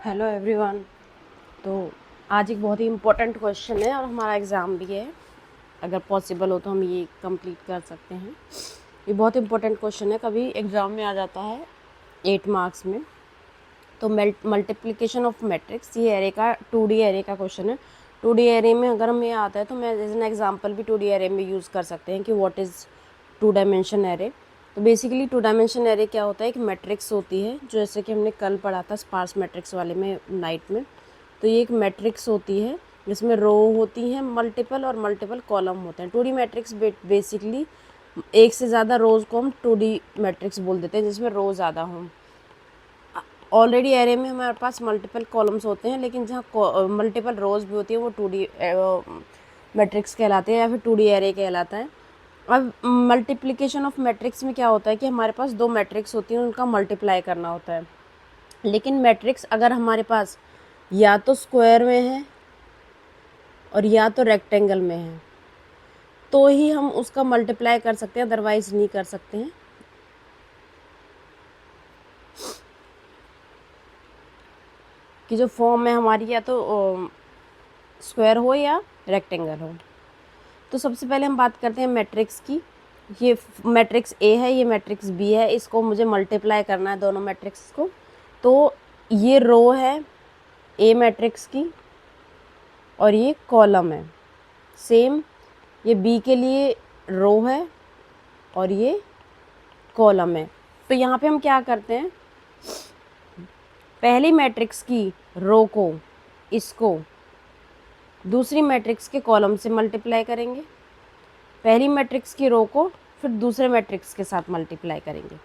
Hello everyone. तो आज एक बहुत ही इम्पोर्टेंट क्वेश्चन है और हमारा एग्ज़ाम भी है। अगर पॉसिबल हो तो हम ये कंप्लीट कर सकते हैं। ये बहुत इम्पोर्टेंट क्वेश्चन है, कभी एग्ज़ाम में आ जाता है 8 मार्क्स में। तो मल्टीप्लिकेशन ऑफ मैट्रिक्स, ये एरे का 2D एरे का क्वेश्चन है। 2D एरे में अगर हमें आता है तो मैं एज एन एग्जाम्पल भी 2D एरे में यूज़ कर सकते हैं कि व्हाट इज़ 2 डायमेंशन एरे। तो बेसिकली 2 डायमेंशन एरे क्या होता है, एक मैट्रिक्स होती है जो जैसे कि हमने कल पढ़ा था स्पार्स मैट्रिक्स वाले में नाइट में। तो ये एक मैट्रिक्स होती है जिसमें रो होती हैं मल्टीपल और मल्टीपल कॉलम होते हैं। 2D मैट्रिक्स बेसिकली एक से ज़्यादा रोज़ को हम 2D मैट्रिक्स बोल देते हैं जिसमें रो ज़्यादा हों। ऑलरेडी एरे में हमारे पास मल्टीपल कॉलम्स होते हैं, लेकिन जहाँ मल्टीपल रोज़ भी होती है वो 2D मैट्रिक्स कहलाते हैं या फिर 2D एरे कहलाता है। अब मल्टीप्लिकेशन ऑफ मैट्रिक्स में क्या होता है कि हमारे पास दो मैट्रिक्स होती हैं, उनका मल्टीप्लाई करना होता है। लेकिन मैट्रिक्स अगर हमारे पास या तो स्क्वायर में है और या तो रेक्टेंगल में है तो ही हम उसका मल्टीप्लाई कर सकते हैं, अदरवाइज नहीं कर सकते हैं। कि जो फॉर्म है हमारी या तो स्क्वायर हो या रेक्टेंगल हो। तो सबसे पहले हम बात करते हैं मैट्रिक्स की। ये मैट्रिक्स ए है, ये मैट्रिक्स बी है, इसको मुझे मल्टीप्लाई करना है दोनों मैट्रिक्स को। तो ये रो है ए मैट्रिक्स की और ये कॉलम है। सेम ये बी के लिए रो है और ये कॉलम है। तो यहाँ पे हम क्या करते हैं, पहली मैट्रिक्स की रो को इसको दूसरी मैट्रिक्स के कॉलम से मल्टीप्लाई करेंगे, पहली मैट्रिक्स की रो को फिर दूसरे मैट्रिक्स के साथ मल्टीप्लाई करेंगे,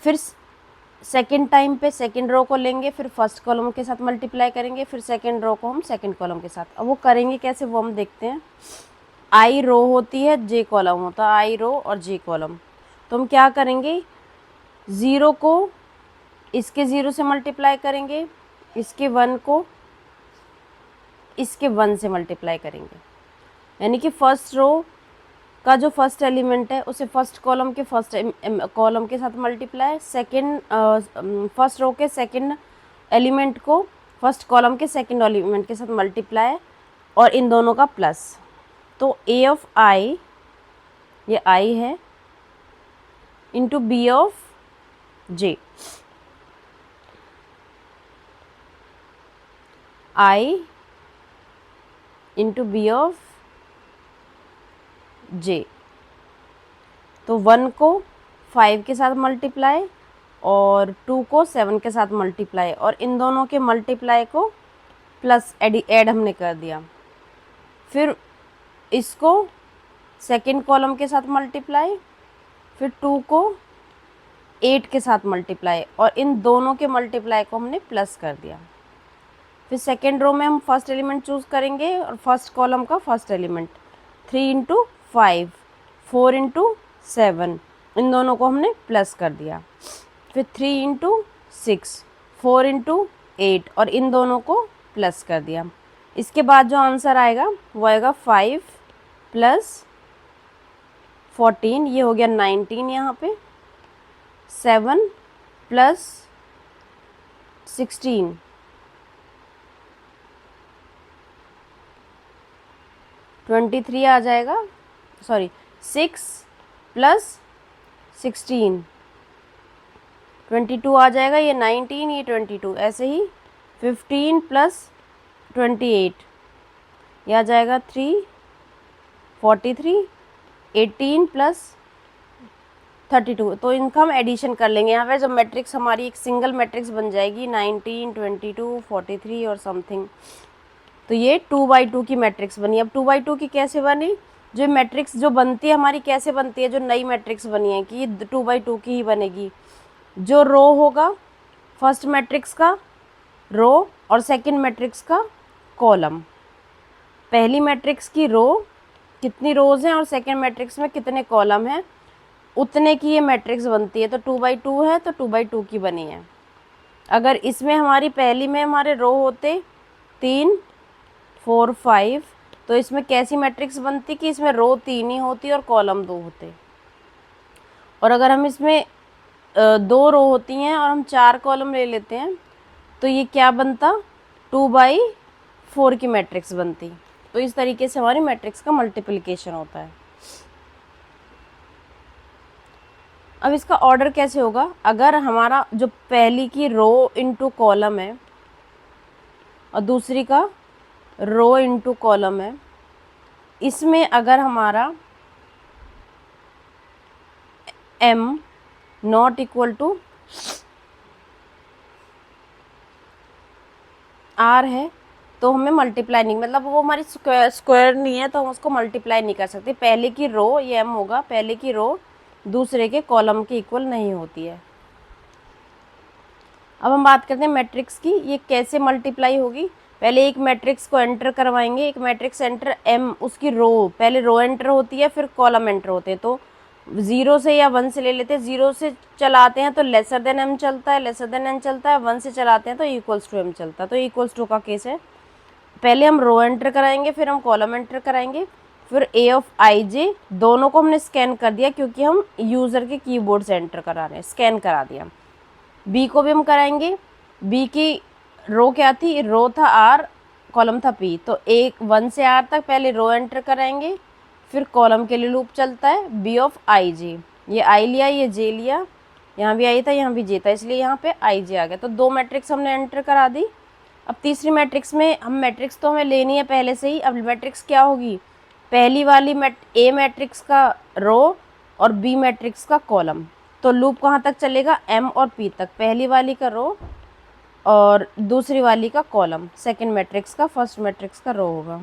फिर सेकेंड टाइम पे सेकेंड रो को लेंगे, फिर फर्स्ट कॉलम के साथ मल्टीप्लाई करेंगे, फिर सेकेंड रो को हम सेकेंड कॉलम के साथ। अब वो करेंगे कैसे वो हम देखते हैं। आई रो होती है, जे कॉलम होता है, आई रो और जे कॉलम। तो हम क्या करेंगे, ज़ीरो को इसके ज़ीरो से मल्टीप्लाई करेंगे, इसके वन को इसके वन से मल्टीप्लाई करेंगे। यानी कि फर्स्ट रो का जो फर्स्ट एलिमेंट है उसे फर्स्ट कॉलम के फर्स्ट कॉलम के साथ मल्टीप्लाई, सेकंड फर्स्ट रो के सेकंड एलिमेंट को फर्स्ट कॉलम के सेकंड एलिमेंट के साथ मल्टीप्लाई और इन दोनों का प्लस। तो ए ऑफ आई, ये आई है, into B of J, I into B of J. तो 1 को 5 के साथ मल्टीप्लाई और 2 को 7 के साथ मल्टीप्लाई और इन दोनों के मल्टीप्लाई को प्लस ऐड हमने कर दिया। फिर इसको सेकंड कॉलम के साथ मल्टीप्लाई, फिर 2 को 8 के साथ मल्टीप्लाई और इन दोनों के मल्टीप्लाई को हमने प्लस कर दिया। फिर सेकेंड रो में हम फर्स्ट एलिमेंट चूज़ करेंगे और फर्स्ट कॉलम का फर्स्ट एलिमेंट 3 इंटू 5, 4 इंटू 7, इन दोनों को हमने प्लस कर दिया। फिर 3 इंटू 6, 4 इंटू 8 और इन दोनों को प्लस कर दिया। इसके बाद जो आंसर आएगा वो आएगा 5 प्लस 14, ये हो गया 19 यहाँ पे, 7 प्लस 16, 23 आ जाएगा, सॉरी 6 प्लस 16, 22 आ जाएगा, ये 19, ये 22, ऐसे ही 15 प्लस 28, ये आ जाएगा 3, 43, 18 प्लस 32। तो इनका हम एडिशन कर लेंगे। यहाँ पे जो मैट्रिक्स हमारी एक सिंगल मैट्रिक्स बन जाएगी 19, 22, 43 और समथिंग। तो ये 2x2 की मैट्रिक्स बनी। अब 2x2 की कैसे बनी, जो मैट्रिक्स जो बनती है हमारी कैसे बनती है, जो नई मैट्रिक्स बनी है कि ये 2x2 की ही बनेगी। जो रो होगा फर्स्ट मैट्रिक्स का रो और सेकंड मैट्रिक्स का कॉलम। पहली मैट्रिक्स की रो कितनी रोज़ हैं और सेकंड मैट्रिक्स में कितने कॉलम हैं, उतने की ये मैट्रिक्स बनती है। तो 2x2 है तो 2x2 की बनी है। अगर इसमें हमारी पहली में हमारे रो होते 3, 4, 5, तो इसमें कैसी मैट्रिक्स बनती कि इसमें रो 3 ही होती और कॉलम 2 होते। और अगर हम इसमें 2 रो होती हैं और हम 4 कॉलम ले लेते हैं तो ये क्या बनता, 2/4 की मैट्रिक्स बनती। तो इस तरीके से हमारी मैट्रिक्स का मल्टीप्लिकेशन होता है। अब इसका ऑर्डर कैसे होगा, अगर हमारा जो पहली की रो इनटू कॉलम है और दूसरी का रो इनटू कॉलम है, इसमें अगर हमारा m not equal to r है तो हमें मल्टीप्लाई नहीं, मतलब वो हमारी स्क्वायर नहीं है तो हम उसको मल्टीप्लाई नहीं कर सकते। पहले की रो, ये m होगा, पहले की रो दूसरे के कॉलम के इक्वल नहीं होती है। अब हम बात करते हैं मैट्रिक्स की, ये कैसे मल्टीप्लाई होगी। पहले एक मैट्रिक्स को एंटर करवाएंगे, एक मैट्रिक्स एंटर m, उसकी रो, पहले रो एंटर होती है फिर कॉलम एंटर होते हैं। तो 0 से या 1 से ले लेते हैं। 0 से चलाते हैं तो लेसर देन m चलता है, लेसर देन n चलता है। 1 से चलाते हैं तो इक्वल्स टू m चलता है। तो इक्वल्स टू का केस है, पहले हम रो एंटर कराएंगे फिर हम कॉलम एंटर कराएंगे, फिर a ऑफ i j, दोनों को हमने स्कैन कर दिया क्योंकि हम यूज़र के कीबोर्ड से एंटर करा रहे हैं, स्कैन करा दिया। b को भी हम कराएंगे, b की रो क्या थी, रो था r, कॉलम था p, तो 1 से r तक पहले रो एंटर कराएंगे फिर कॉलम के लिए लूप चलता है b ऑफ i j। ये i लिया, ये j लिया, यहाँ भी i था यहाँ भी j था, इसलिए यहाँ पे i j आ गया। तो 2 मैट्रिक्स हमने एंटर करा दी। अब तीसरी मैट्रिक्स में हम, मैट्रिक्स तो हमें लेनी है पहले से ही। अब मैट्रिक्स क्या होगी, पहली वाली a मैट्रिक्स का रो और b मैट्रिक्स का कॉलम। तो लूप कहाँ तक चलेगा, m और p तक, पहली वाली का रो और दूसरी वाली का कॉलम, सेकंड मैट्रिक्स का फर्स्ट मैट्रिक्स का रो होगा।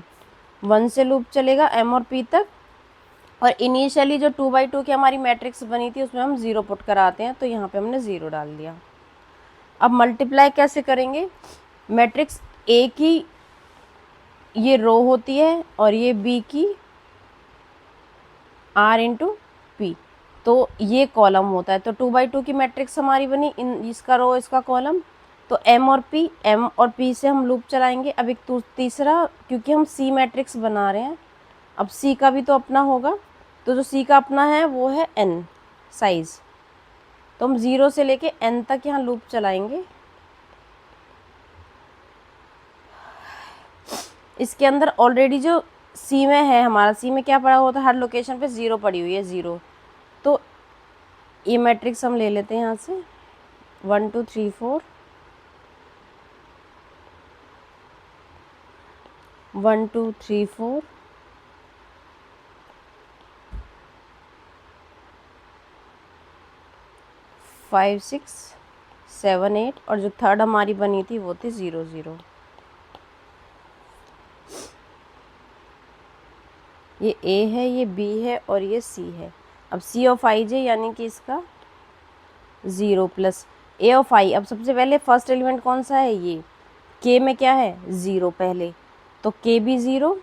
1 से लूप चलेगा m और p तक, और इनिशियली जो 2/2 की हमारी मैट्रिक्स बनी थी उसमें हम 0 पुट कराते हैं, तो यहाँ पे हमने 0 डाल दिया। अब मल्टीप्लाई कैसे करेंगे, मैट्रिक्स A की ये रो होती है और ये B की R इंटू पी, तो ये कॉलम होता है। तो 2/2 की मैट्रिक्स हमारी बनी, इन इसका रो इसका कॉलम। तो M और P से हम लूप चलाएंगे। अब एक तीसरा, क्योंकि हम C मैट्रिक्स बना रहे हैं, अब C का भी तो अपना होगा, तो जो C का अपना है वो है N साइज़। तो हम 0 से लेके N तक यहाँ लूप चलाएंगे। इसके अंदर ऑलरेडी जो C में है, हमारा C में क्या पड़ा होता है, हर लोकेशन पे 0 पड़ी हुई है, 0। तो ये मैट्रिक्स हम ले लेते हैं यहाँ से 1 2 3 4, 1 2 3 4, 5 6 7 8, और जो थर्ड हमारी बनी थी वो थी 0 0। ये A है, ये B है और ये C है। अब C ऑफ i j यानी कि इसका 0 प्लस A ऑफ i। अब सबसे पहले फर्स्ट एलिमेंट कौन सा है, ये K में क्या है 0 पहले, तो K भी 0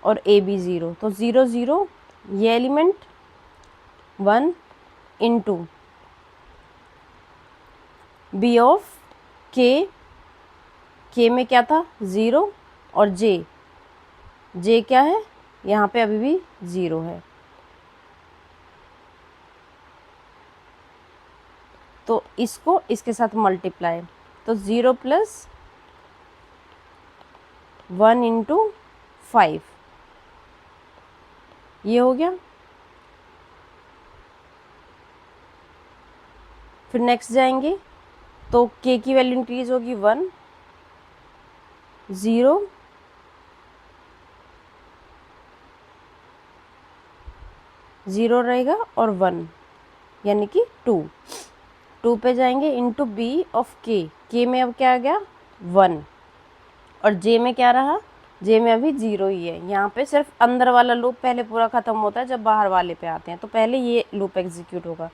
और A भी 0, तो 0 0, ये element 1 into B of K में क्या था 0 और J क्या है, यहाँ पे अभी भी 0 है, तो इसको इसके साथ मल्टीप्लाई, तो 0 प्लस 1 इंटू 5, ये हो गया। फिर नेक्स्ट जाएंगे तो K की वैल्यू इंक्रीज होगी 1 0 0 रहेगा और 1 यानी कि 2 पे जाएंगे इंटू B ऑफ K में अब क्या आ गया 1, और J में क्या रहा, J में अभी 0 ही है। यहाँ पे सिर्फ अंदर वाला लूप पहले पूरा ख़त्म होता है जब बाहर वाले पे आते हैं, तो पहले ये लूप एग्जीक्यूट होगा।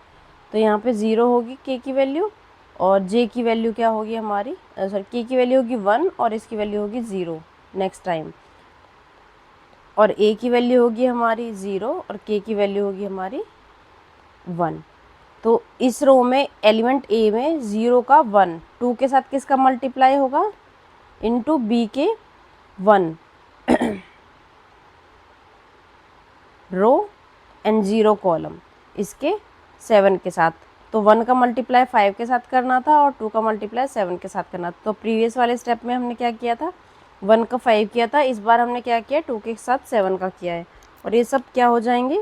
तो यहाँ पे 0 होगी K की वैल्यू, और J की वैल्यू क्या होगी हमारी, सॉरी K की वैल्यू होगी 1 और इसकी वैल्यू होगी 0 नेक्स्ट टाइम, और A की वैल्यू होगी हमारी 0 और K की वैल्यू होगी हमारी 1। तो इस रो में एलिमेंट A में 0 का 1, 2 के साथ किसका मल्टीप्लाई होगा, इंटू B के 1 रो एंड 0 कॉलम, इसके 7 के साथ, तो 1 का मल्टीप्लाई 5 के साथ करना था और 2 का मल्टीप्लाई 7 के साथ करना था। तो प्रीवियस वाले स्टेप में हमने क्या किया था, 1 का 5 किया था, इस बार हमने क्या किया, 2 के साथ 7 का किया है। और ये सब क्या हो जाएंगे,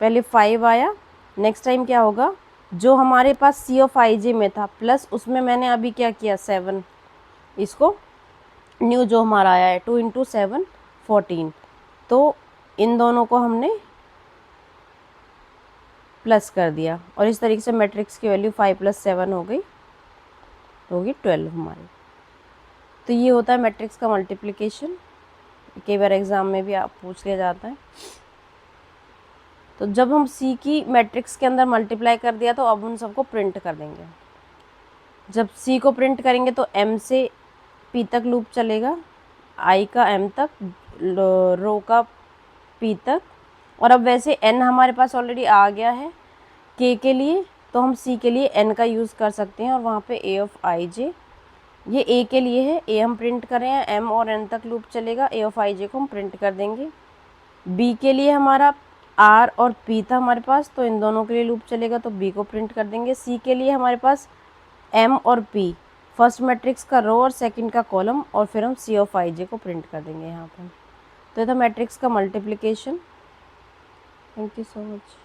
पहले 5 आया, नेक्स्ट टाइम क्या होगा, जो हमारे पास सी ऑफ आई जे में था प्लस उसमें मैंने अभी क्या किया 7, इसको न्यू जो हमारा आया है 2 × 7 14, तो इन दोनों को हमने प्लस कर दिया और इस तरीके से मैट्रिक्स की वैल्यू 5 + 7 हो गई, होगी 12 हमारी। तो ये होता है मैट्रिक्स का मल्टीप्लिकेशन, कई बार एग्ज़ाम में भी आप पूछ लिया जाता है। तो जब हम सी की मैट्रिक्स के अंदर मल्टीप्लाई कर दिया तो अब उन सबको प्रिंट कर देंगे। जब सी को प्रिंट करेंगे तो एम से पी तक लूप चलेगा, आई का एम तक, रो का पी तक। और अब वैसे एन हमारे पास ऑलरेडी आ गया है के लिए, तो हम सी के लिए एन का यूज़ कर सकते हैं और वहाँ पे ए ऑफ आई जे, ये ए के लिए है, ए हम प्रिंट कर रहे हैं, एम और एन तक लूप चलेगा, ए ऑफ आई जे को हम प्रिंट कर देंगे। बी के लिए हमारा आर और पी था हमारे पास, तो इन दोनों के लिए लूप चलेगा, तो बी को प्रिंट कर देंगे। सी के लिए हमारे पास एम और पी, फर्स्ट मैट्रिक्स का रो और सेकंड का कॉलम, और फिर हम सी ऑफ आई जे को प्रिंट कर देंगे यहाँ पर। तो ये था मैट्रिक्स का multiplication. Thank you so much.